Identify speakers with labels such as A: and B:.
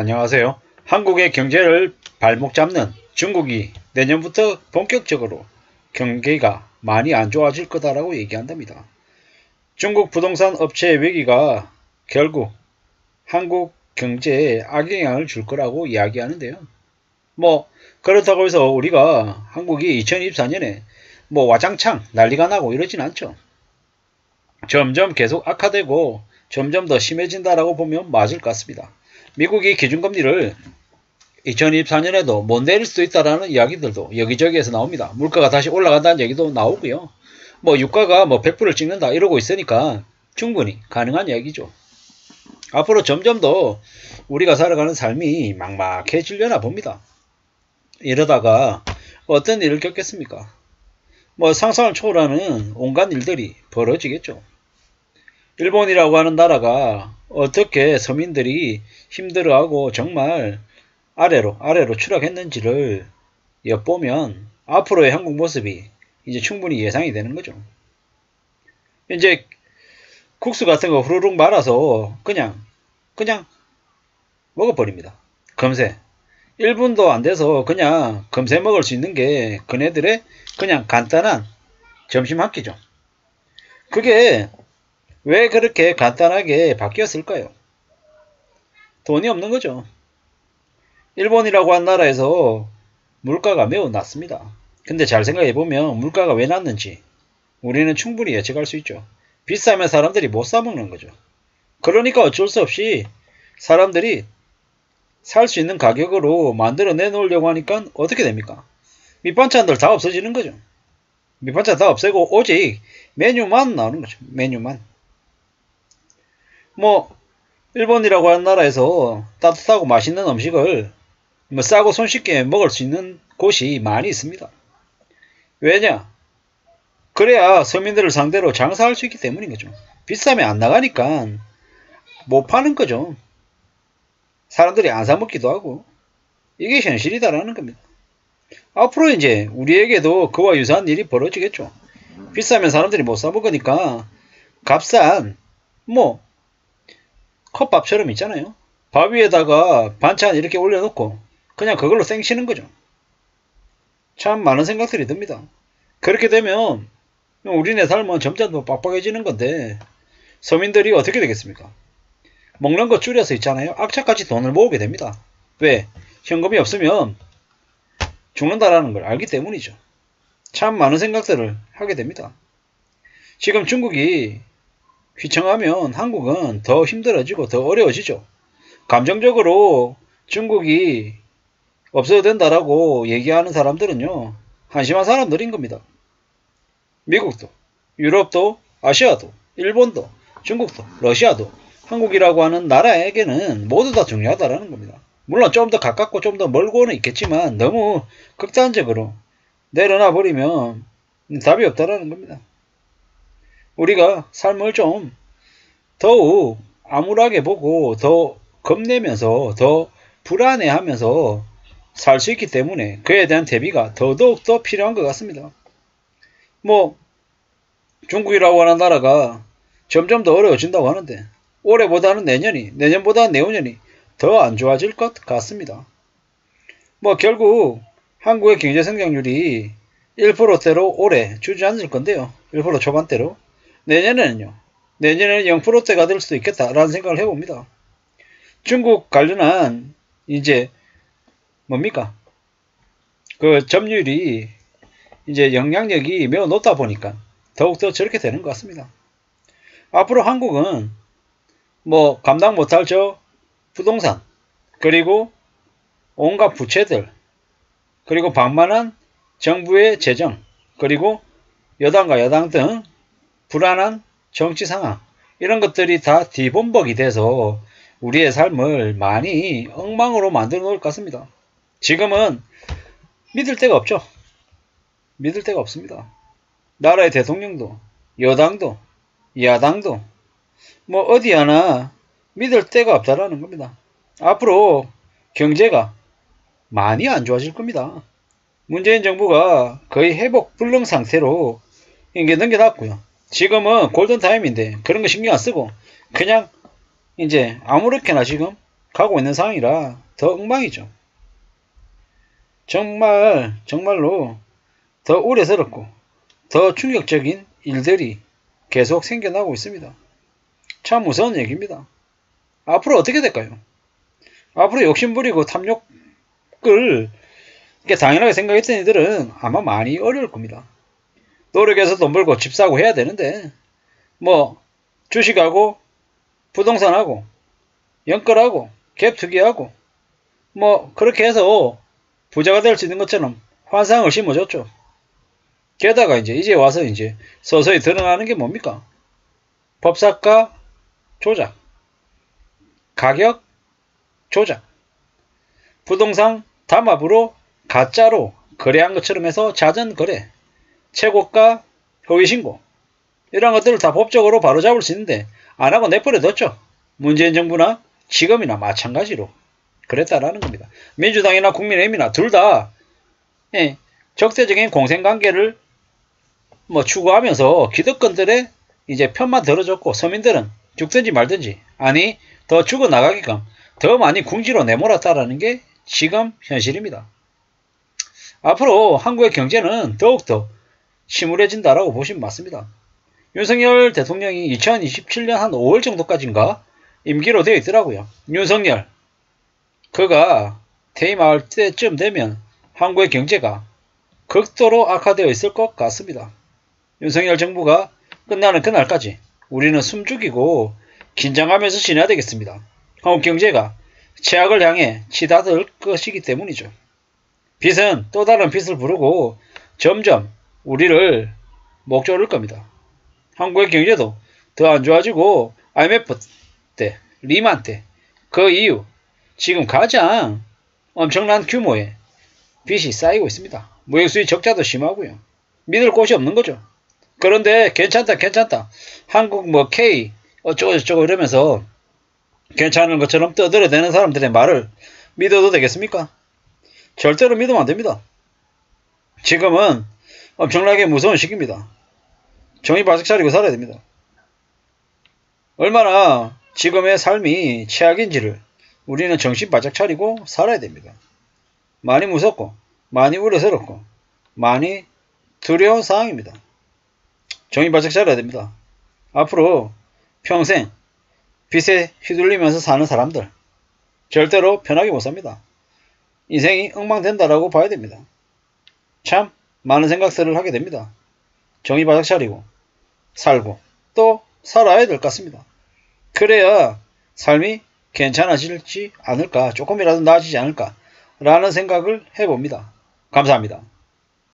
A: 안녕하세요. 한국의 경제를 발목 잡는 중국이 내년부터 본격적으로 경기가 많이 안 좋아질 거다라고 얘기한답니다. 중국 부동산 업체의 위기가 결국 한국 경제에 악영향을 줄 거라고 이야기하는데요. 그렇다고 해서 우리가 한국이 2024년에 와장창 난리가 나고 이러진 않죠. 점점 계속 악화되고 점점 더 심해진다라고 보면 맞을 것 같습니다. 미국이 기준금리를 2024년에도 못 내릴 수도 있다라는 이야기들도 여기저기에서 나옵니다. 물가가 다시 올라간다는 얘기도 나오고요. 유가가 100%를 찍는다 이러고 있으니까 충분히 가능한 이야기죠. 앞으로 점점 더 우리가 살아가는 삶이 막막해지려나 봅니다. 이러다가 어떤 일을 겪겠습니까? 상상을 초월하는 온갖 일들이 벌어지겠죠. 일본이라고 하는 나라가 어떻게 서민들이 힘들어하고 정말 아래로 추락했는지를 엿보면 앞으로의 한국 모습이 이제 충분히 예상이 되는 거죠. 이제 국수 같은 거 후루룩 말아서 그냥 먹어버립니다. 금세 1분도 안 돼서 그냥 금세 먹을 수 있는 게 그네들의 그냥 간단한 점심 한 끼죠. 그게 왜 그렇게 간단하게 바뀌었을까요? 돈이 없는 거죠. 일본이라고 한 나라에서 물가가 매우 낮습니다. 근데 잘 생각해보면 물가가 왜 낮는지 우리는 충분히 예측할 수 있죠. 비싸면 사람들이 못 사먹는 거죠. 그러니까 어쩔 수 없이 사람들이 살 수 있는 가격으로 만들어 내놓으려고 하니까 어떻게 됩니까? 밑반찬들 다 없어지는 거죠. 밑반찬 다 없애고 오직 메뉴만 나오는 거죠. 메뉴만. 일본이라고 하는 나라에서 따뜻하고 맛있는 음식을 싸고 손쉽게 먹을 수 있는 곳이 많이 있습니다. 왜냐? 그래야 서민들을 상대로 장사할 수 있기 때문인 거죠. 비싸면 안 나가니까 못 파는 거죠. 사람들이 안 사먹기도 하고 이게 현실이다라는 겁니다. 앞으로 이제 우리에게도 그와 유사한 일이 벌어지겠죠. 비싸면 사람들이 못 사먹으니까 값싼 컵밥처럼 있잖아요. 밥 위에다가 반찬 이렇게 올려놓고 그냥 그걸로 땡치는 거죠. 참 많은 생각들이 듭니다. 그렇게 되면 우리네 삶은 점점 더 빡빡해지는 건데 서민들이 어떻게 되겠습니까? 먹는 거 줄여서 있잖아요. 악착같이 돈을 모으게 됩니다. 왜? 현금이 없으면 죽는다라는 걸 알기 때문이죠. 참 많은 생각들을 하게 됩니다. 지금 중국이 휘청하면 한국은 더 힘들어지고 더 어려워지죠. 감정적으로 중국이 없어도 된다라고 얘기하는 사람들은요, 한심한 사람들인 겁니다. 미국도, 유럽도, 아시아도, 일본도, 중국도, 러시아도, 한국이라고 하는 나라에게는 모두 다 중요하다라는 겁니다. 물론 좀 더 가깝고 좀 더 멀고는 있겠지만 너무 극단적으로 내려놔 버리면 답이 없다라는 겁니다. 우리가 삶을 좀 더욱 암울하게 보고 더 겁내면서 더 불안해하면서 살 수 있기 때문에 그에 대한 대비가 더더욱 더 필요한 것 같습니다. 중국이라고 하는 나라가 점점 더 어려워진다고 하는데 올해보다는 내년보다는 내후년이 더 안 좋아질 것 같습니다. 결국 한국의 경제 성장률이 1%대로 올해 주저앉을 건데요. 1% 초반대로. 내년에는 0%대가 될 수도 있겠다라는 생각을 해봅니다. 중국 관련한 이제 그 점유율이 이제 영향력이 매우 높다 보니까 더욱더 저렇게 되는 것 같습니다. 앞으로 한국은 감당 못할 부동산 그리고 온갖 부채들 그리고 방만한 정부의 재정 그리고 여당과 야당 등 불안한 정치 상황 이런 것들이 다 뒤범벅이 돼서 우리의 삶을 많이 엉망으로 만들어 놓을 것 같습니다. 지금은 믿을 데가 없죠. 믿을 데가 없습니다. 나라의 대통령도 여당도 야당도 어디 하나 믿을 데가 없다라는 겁니다. 앞으로 경제가 많이 안 좋아질 겁니다. 문재인 정부가 거의 회복 불능 상태로 이게 넘겨놨고요. 지금은 골든타임인데 그런 거 신경 안 쓰고 그냥 이제 아무렇게나 지금 가고 있는 상황이라 더 엉망이죠. 정말로 더 우려스럽고 더 충격적인 일들이 계속 생겨나고 있습니다. 참 무서운 얘기입니다. 앞으로 어떻게 될까요? 앞으로 욕심부리고 탐욕을 당연하게 생각했던 이들은 아마 많이 어려울 겁니다. 노력해서 돈 벌고 집 사고 해야 되는데 뭐 주식하고 부동산하고 연끌하고 갭투기하고 뭐 그렇게 해서 부자가 될 수 있는 것처럼 환상을 심어줬죠. 게다가 이제 와서 서서히 드러나는 게 뭡니까? 법사가 조작, 가격 조작, 부동산 담합으로 가짜로 거래한 것처럼 해서 자전 거래, 최고가 허위신고 이런 것들을 다 법적으로 바로잡을 수 있는데 안하고 내버려뒀죠. 문재인 정부나 지금이나 마찬가지로 그랬다라는 겁니다. 민주당이나 국민의힘이나 둘 다 적대적인 공생관계를 추구하면서 기득권들의 편만 들어줬고 서민들은 죽든지 말든지 아니 더 죽어나가게끔 더 많이 궁지로 내몰았다라는 게 지금 현실입니다. 앞으로 한국의 경제는 더욱더 침울해진다라고 보시면 맞습니다. 윤석열 대통령이 2027년 한 5월 정도까지인가 임기로 되어 있더라고요. 윤석열 그가 퇴임할 때쯤 되면 한국의 경제가 극도로 악화되어 있을 것 같습니다. 윤석열 정부가 끝나는 그날까지 우리는 숨죽이고 긴장하면서 지내야 되겠습니다. 한국 경제가 최악을 향해 치닫을 것이기 때문이죠. 빚은 또 다른 빚을 부르고 점점 우리를 목조를 겁니다. 한국의 경제도 더 안 좋아지고 IMF 때, 리만 때, 그 이후 지금 가장 엄청난 규모의 빚이 쌓이고 있습니다. 무역수지 적자도 심하고요. 믿을 곳이 없는 거죠. 그런데 괜찮다 한국 K 어쩌고 이러면서 괜찮은 것처럼 떠들어대는 사람들의 말을 믿어도 되겠습니까? 절대로 믿으면 안 됩니다. 지금은 엄청나게 무서운 시기입니다. 정신 바짝 차리고 살아야 됩니다. 얼마나 지금의 삶이 최악인지를 우리는 정신 바짝 차리고 살아야 됩니다. 많이 무섭고 많이 우려스럽고 많이 두려운 상황입니다. 정신 바짝 차려야 됩니다. 앞으로 평생 빚에 휘둘리면서 사는 사람들 절대로 편하게 못 삽니다. 인생이 엉망된다라고 봐야 됩니다. 참 많은 생각들을 하게 됩니다. 정신 바짝 차리고 살고 또 살아야 될 것 같습니다. 그래야 삶이 괜찮아지지 않을까, 조금이라도 나아지지 않을까 라는 생각을 해봅니다. 감사합니다.